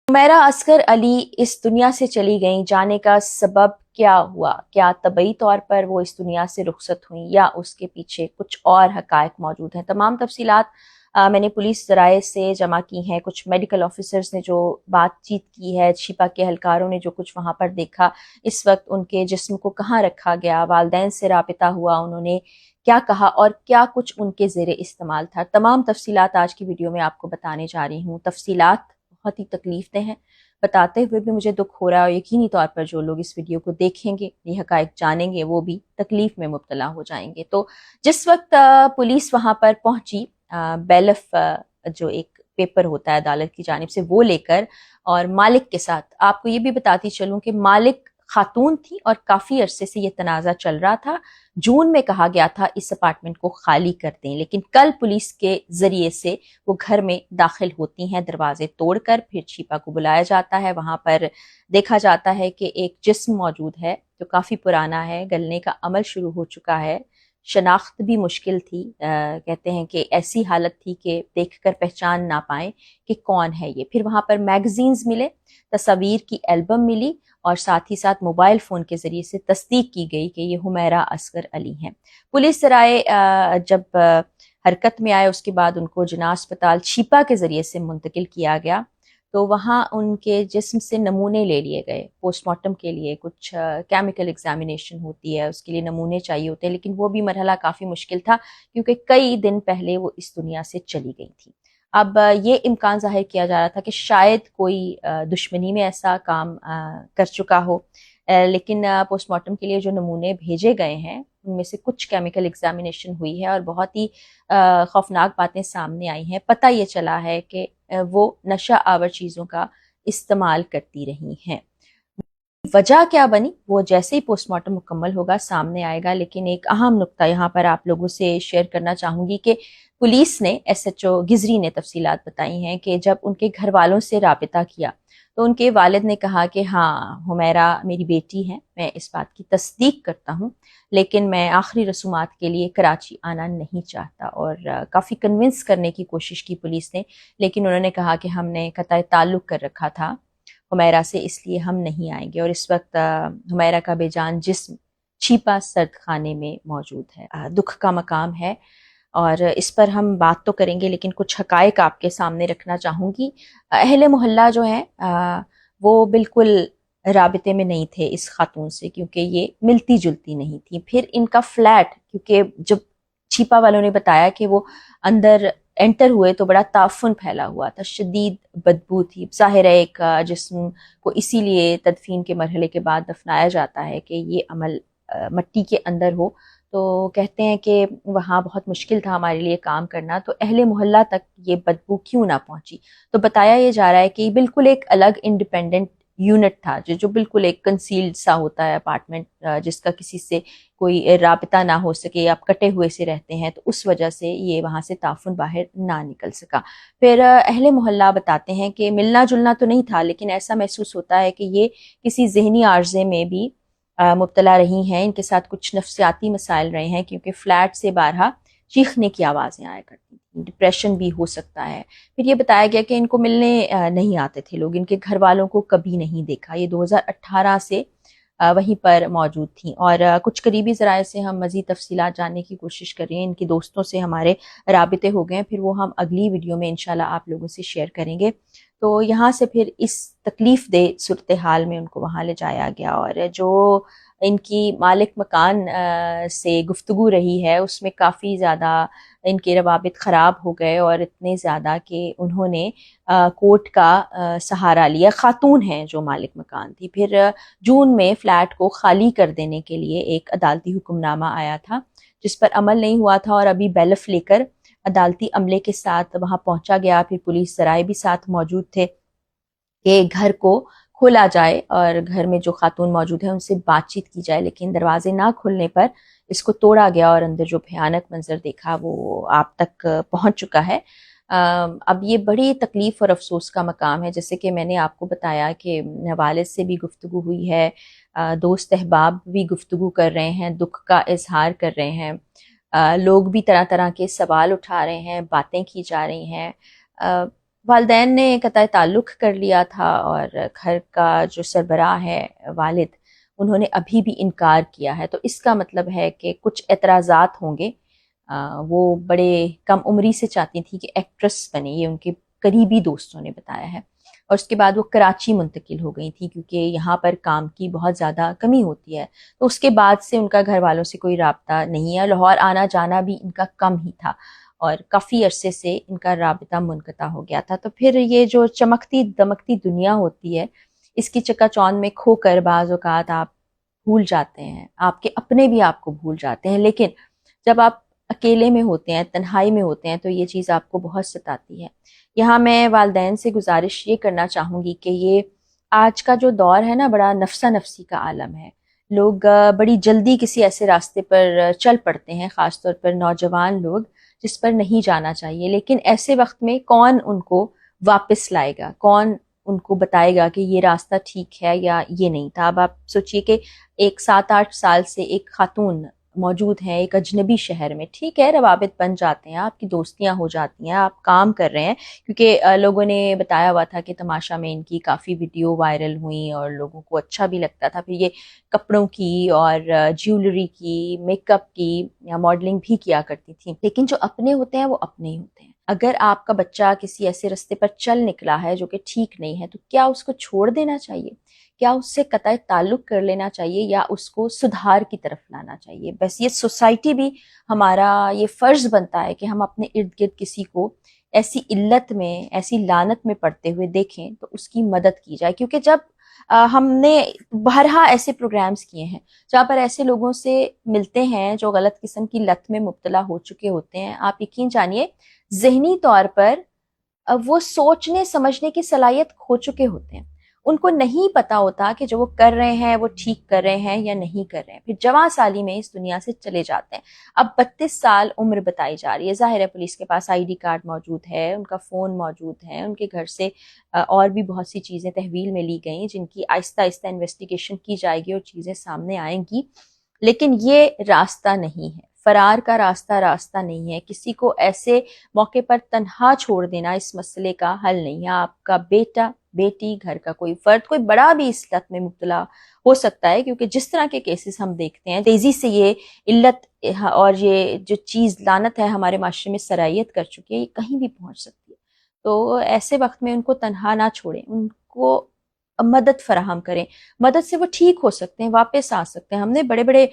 हुमैरा असगर अली इस दुनिया से चली गईं, जाने का सबब क्या हुआ? क्या तबई तौर पर वो इस दुनिया से रुखसत हुई या उसके पीछे कुछ और हकायक मौजूद हैं? तमाम तफसीलात मैंने पुलिस ज़राए से जमा की हैं। कुछ मेडिकल ऑफिसर्स ने जो बातचीत की है, शिपा के एहलकारों ने जो कुछ वहाँ पर देखा, इस वक्त उनके जिस्म को कहाँ रखा गया, वालदैन से राबिता हुआ, उन्होंने क्या कहा और क्या कुछ उनके ज़ेरे इस्तेमाल था, तमाम तफसीलात आज की वीडियो में आपको बताने जा रही हूँ। तफसीलात बहुत ही तकलीफ हैं, बताते हुए भी मुझे दुख हो रहा है और यकीनी तौर पर जो लोग इस वीडियो को देखेंगे, ये हकायक जानेंगे, वो भी तकलीफ में मुब्तला हो जाएंगे। तो जिस वक्त पुलिस वहाँ पर पहुंची, बैलफ जो एक पेपर होता है अदालत की जानिब से, वो लेकर, और मालिक के साथ, आपको ये भी बताती चलूं कि मालिक खातून थी और काफ़ी अरसे से ये तनाज़ा चल रहा था। जून में कहा गया था इस अपार्टमेंट को खाली कर दें, लेकिन कल पुलिस के ज़रिए से वो घर में दाखिल होती हैं दरवाजे तोड़कर। फिर शिपा को बुलाया जाता है, वहाँ पर देखा जाता है कि एक जिस्म मौजूद है जो काफ़ी पुराना है, गलने का अमल शुरू हो चुका है, शनाख्त भी मुश्किल थी। कहते हैं कि ऐसी हालत थी कि देखकर पहचान ना पाएं कि कौन है ये। फिर वहाँ पर मैगजीन्स मिले, तस्वीर की एल्बम मिली और साथ ही साथ मोबाइल फ़ोन के ज़रिए से तस्दीक की गई कि ये हुमैरा असगर अली हैं। पुलिस सराय जब हरकत में आए, उसके बाद उनको जना अस्पताल शिपा के ज़रिए से मुंतकिल किया गया। तो वहाँ उनके जिस्म से नमूने ले लिए गए पोस्टमार्टम के लिए। कुछ केमिकल एग्जामिनेशन होती है, उसके लिए नमूने चाहिए होते हैं, लेकिन वो भी मरहला काफ़ी मुश्किल था क्योंकि कई दिन पहले वो इस दुनिया से चली गई थी। अब ये इम्कान ज़ाहिर किया जा रहा था कि शायद कोई दुश्मनी में ऐसा काम कर चुका हो, लेकिन पोस्टमार्टम के लिए जो नमूने भेजे गए हैं उनमें से कुछ केमिकल एग्जामिनेशन हुई है और बहुत ही खौफनाक बातें सामने आई हैं। पता ये चला है कि वो नशा आवर चीज़ों का इस्तेमाल करती रही हैं। वजह क्या बनी वो जैसे ही पोस्टमार्टम मुकम्मल होगा सामने आएगा, लेकिन एक अहम नुक्ता यहाँ पर आप लोगों से शेयर करना चाहूँगी कि पुलिस ने, SHO गिजरी ने तफसीलात बताई हैं कि जब उनके घर वालों से राबिता किया तो उनके वालिद ने कहा कि हाँ, हुमैरा मेरी बेटी है, मैं इस बात की तस्दीक करता हूँ, लेकिन मैं आखिरी रसूमात के लिए कराची आना नहीं चाहता। और काफ़ी कन्विंस करने की कोशिश की पुलिस ने, लेकिन उन्होंने कहा कि हमने कतई ताल्लुक़ कर रखा था हुमैरा से, इसलिए हम नहीं आएंगे। और इस वक्त हुमैरा का बेजान जिस्म शिपा सर्द खाने में मौजूद है। दुख का मकाम है और इस पर हम बात तो करेंगे, लेकिन कुछ हकायक आपके सामने रखना चाहूँगी। अहले मोहल्ला जो है वो बिल्कुल राबिते में नहीं थे इस खातून से, क्योंकि ये मिलती जुलती नहीं थी। फिर इनका फ्लैट, क्योंकि जब छिपा वालों ने बताया कि वो अंदर एंटर हुए तो बड़ा ताफुन फैला हुआ था, शदीद बदबू थी। ज़ाहिर है एक जिस्म को इसीलिए तदफीन के मरहले के बाद दफनाया जाता है कि ये अमल मट्टी के अंदर हो। तो कहते हैं कि वहाँ बहुत मुश्किल था हमारे लिए काम करना, तो अहले मोहल्ला तक ये बदबू क्यों ना पहुँची। तो बताया ये जा रहा है कि बिल्कुल एक अलग इंडिपेंडेंट यूनिट था, जो बिल्कुल एक कंसील्ड सा होता है अपार्टमेंट, जिसका किसी से कोई राबिता ना हो सके, आप कटे हुए से रहते हैं, तो उस वजह से ये वहाँ से ताफुन बाहर ना निकल सका। फिर अहले मोहल्ला बताते हैं कि मिलना जुलना तो नहीं था, लेकिन ऐसा महसूस होता है कि ये किसी जहनी आर्जे में भी मुब्तला रही हैं। इनके साथ कुछ नफ्सियाती मसाइल रहे हैं, क्योंकि फ्लैट से बारहा चीखने की आवाज़ें आया करती थी। डिप्रेशन भी हो सकता है। फिर ये बताया गया कि इनको मिलने नहीं आते थे लोग, इनके घर वालों को कभी नहीं देखा। ये 2018 से वहीं पर मौजूद थी। और कुछ करीबी ज़राए से हम मज़ीद तफसीलात जानने की कोशिश कर रहे हैं। इनके दोस्तों से हमारे राबिते हो गए हैं, फिर वो हम अगली वीडियो में इंशाल्लाह आप लोगों से शेयर करेंगे। तो यहाँ से फिर इस तकलीफ़ दे सूरत हाल में उनको वहाँ ले जाया गया, और जो इनकी मालिक मकान से गुफ्तगू रही है उसमें काफ़ी ज़्यादा इनके रवाबित ख़राब हो गए, और इतने ज़्यादा कि उन्होंने कोर्ट का सहारा लिया। ख़ातून हैं जो मालिक मकान थी। फिर जून में फ़्लैट को खाली कर देने के लिए एक अदालती हुक्मनामा आया था, जिस पर अमल नहीं हुआ था, और अभी बैलफ लेकर अदालती अमले के साथ वहाँ पहुँचा गया। फिर पुलिस सराय भी साथ मौजूद थे कि घर को खोला जाए और घर में जो खातून मौजूद है उनसे बातचीत की जाए, लेकिन दरवाजे ना खुलने पर इसको तोड़ा गया और अंदर जो भयानक मंजर देखा वो आप तक पहुंच चुका है। अब ये बड़ी तकलीफ़ और अफसोस का मकाम है। जैसे कि मैंने आपको बताया कि वालिद से भी गुफ्तगू हुई है, दोस्त अहबाब भी गुफ्तगू कर रहे हैं, दुख का इजहार कर रहे हैं, लोग भी तरह तरह के सवाल उठा रहे हैं, बातें की जा रही हैं। والدین نے قطع تعلق کر لیا تھا اور گھر کا جو سربراہ ہے والد، انہوں نے ابھی بھی انکار کیا ہے، تو اس کا مطلب ہے کہ کچھ اعتراضات ہوں گے۔ وہ بڑے کم عمری سے چاہتی تھی کہ ایکٹریس بنے، یہ ان کے قریبی دوستوں نے بتایا ہے، اور اس کے بعد وہ کراچی منتقل ہو گئی تھی کیونکہ یہاں پر کام کی بہت زیادہ کمی ہوتی ہے، تو اس کے بعد سے ان کا گھر والوں سے کوئی رابطہ نہیں ہے، لاہور آنا جانا بھی ان کا کم ہی تھا اور کافی عرصے سے ان کا رابطہ منقطع ہو گیا تھا۔ تو پھر یہ جو چمکتی دمکتی دنیا ہوتی ہے، اس کی چکا چوند میں کھو کر بعض اوقات آپ بھول جاتے ہیں، آپ کے اپنے بھی آپ کو بھول جاتے ہیں، لیکن جب آپ اکیلے میں ہوتے ہیں، تنہائی میں ہوتے ہیں، تو یہ چیز آپ کو بہت ستاتی ہے۔ یہاں میں والدین سے گزارش یہ کرنا چاہوں گی کہ یہ آج کا جو دور ہے نا، بڑا نفسا نفسی کا عالم ہے، لوگ بڑی جلدی کسی ایسے راستے پر چل پڑتے ہیں، خاص طور پر نوجوان لوگ، جس پر نہیں جانا چاہیے، لیکن ایسے وقت میں کون ان کو واپس لائے گا، کون ان کو بتائے گا کہ یہ راستہ ٹھیک ہے یا یہ نہیں تھا۔ اب آپ سوچئے کہ ایک 7-8 سال سے ایک خاتون موجود ہیں ایک اجنبی شہر میں، ٹھیک ہے روابط بن جاتے ہیں، آپ کی دوستیاں ہو جاتی ہیں، آپ کام کر رہے ہیں، کیونکہ لوگوں نے بتایا ہوا تھا کہ تماشا میں ان کی کافی ویڈیو وائرل ہوئیں اور لوگوں کو اچھا بھی لگتا تھا، پھر یہ کپڑوں کی اور جیولری کی، میک اپ کی یا ماڈلنگ بھی کیا کرتی تھیں، لیکن جو اپنے ہوتے ہیں وہ اپنے ہی ہوتے ہیں۔ اگر آپ کا بچہ کسی ایسے رستے پر چل نکلا ہے جو کہ ٹھیک نہیں ہے، تو کیا اس کو چھوڑ دینا چاہیے؟ کیا اس سے قطع تعلق کر لینا چاہیے یا اس کو سدھار کی طرف لانا چاہیے؟ بس یہ سوسائٹی بھی ہمارا یہ فرض بنتا ہے کہ ہم اپنے ارد گرد کسی کو ایسی علت میں، ایسی لعنت میں پڑتے ہوئے دیکھیں تو اس کی مدد کی جائے، کیونکہ جب ہم نے بہرہا ایسے پروگرامز کیے ہیں جہاں پر ایسے لوگوں سے ملتے ہیں جو غلط قسم کی لت میں مبتلا ہو چکے ہوتے ہیں، آپ یقین جانیے ذہنی طور پر وہ سوچنے سمجھنے کی صلاحیت کھو چکے ہوتے ہیں، ان کو نہیں پتا ہوتا کہ جو وہ کر رہے ہیں وہ ٹھیک کر رہے ہیں یا نہیں کر رہے ہیں، پھر جوان سالی میں اس دنیا سے چلے جاتے ہیں۔ اب 32 سال عمر بتائی جا رہی ہے، ظاہر ہے پولیس کے پاس آئی ڈی کارڈ موجود ہے، ان کا فون موجود ہے، ان کے گھر سے اور بھی بہت سی چیزیں تحویل میں لی گئیں جن کی آہستہ آہستہ انویسٹیگیشن کی جائے گی اور چیزیں سامنے آئیں گی، لیکن یہ راستہ نہیں ہے، فرار کا راستہ نہیں ہے، کسی کو ایسے موقع پر تنہا چھوڑ دینا اس مسئلے کا حل نہیں ہے۔ آپ کا بیٹا، بیٹی، گھر کا کوئی فرد، کوئی بڑا بھی اس لت میں مبتلا ہو سکتا ہے، کیونکہ جس طرح کے کیسز ہم دیکھتے ہیں تیزی سے یہ علت اور یہ جو چیز لعنت ہے ہمارے معاشرے میں سرائیت کر چکی ہے، یہ کہیں بھی پہنچ سکتی ہے۔ تو ایسے وقت میں ان کو تنہا نہ چھوڑیں، ان کو مدد فراہم کریں، مدد سے وہ ٹھیک ہو سکتے ہیں، واپس آ سکتے ہیں۔ ہم نے بڑے بڑے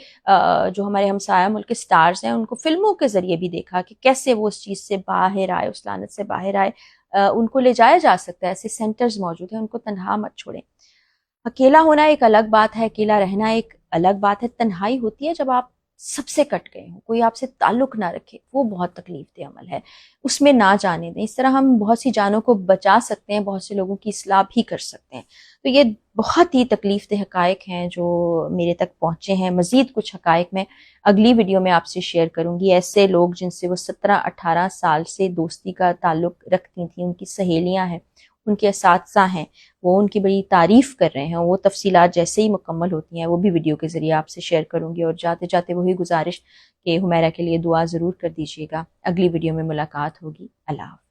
جو ہمارے ہمسایہ ملک کے سٹارز ہیں ان کو فلموں کے ذریعے بھی دیکھا کہ کیسے وہ اس چیز سے باہر آئے، اس لعنت سے باہر آئے، ان کو لے جایا جا سکتا ہے، ایسے سینٹرز موجود ہیں، ان کو تنہا مت چھوڑیں۔ اکیلا ہونا ایک الگ بات ہے، اکیلا رہنا ایک الگ بات ہے، تنہائی ہوتی ہے جب آپ سب سے کٹ گئے ہوں، کوئی آپ سے تعلق نہ رکھے، وہ بہت تکلیف دہ عمل ہے، اس میں نہ جانے دیں۔ اس طرح ہم بہت سی جانوں کو بچا سکتے ہیں، بہت سے لوگوں کی اصلاح بھی کر سکتے ہیں۔ تو یہ بہت ہی تکلیف دہ حقائق ہیں جو میرے تک پہنچے ہیں، مزید کچھ حقائق میں اگلی ویڈیو میں آپ سے شیئر کروں گی۔ ایسے لوگ جن سے وہ 17-18 سال سے دوستی کا تعلق رکھتی تھیں، ان کی سہیلیاں ہیں، ان کے اساتذہ ہیں، وہ ان کی بڑی تعریف کر رہے ہیں، وہ تفصیلات جیسے ہی مکمل ہوتی ہیں وہ بھی ویڈیو کے ذریعے آپ سے شیئر کروں گی، اور جاتے جاتے وہی گزارش کہ حمیرہ کے لیے دعا ضرور کر دیجیے گا۔ اگلی ویڈیو میں ملاقات ہوگی۔ اللہ حافظ۔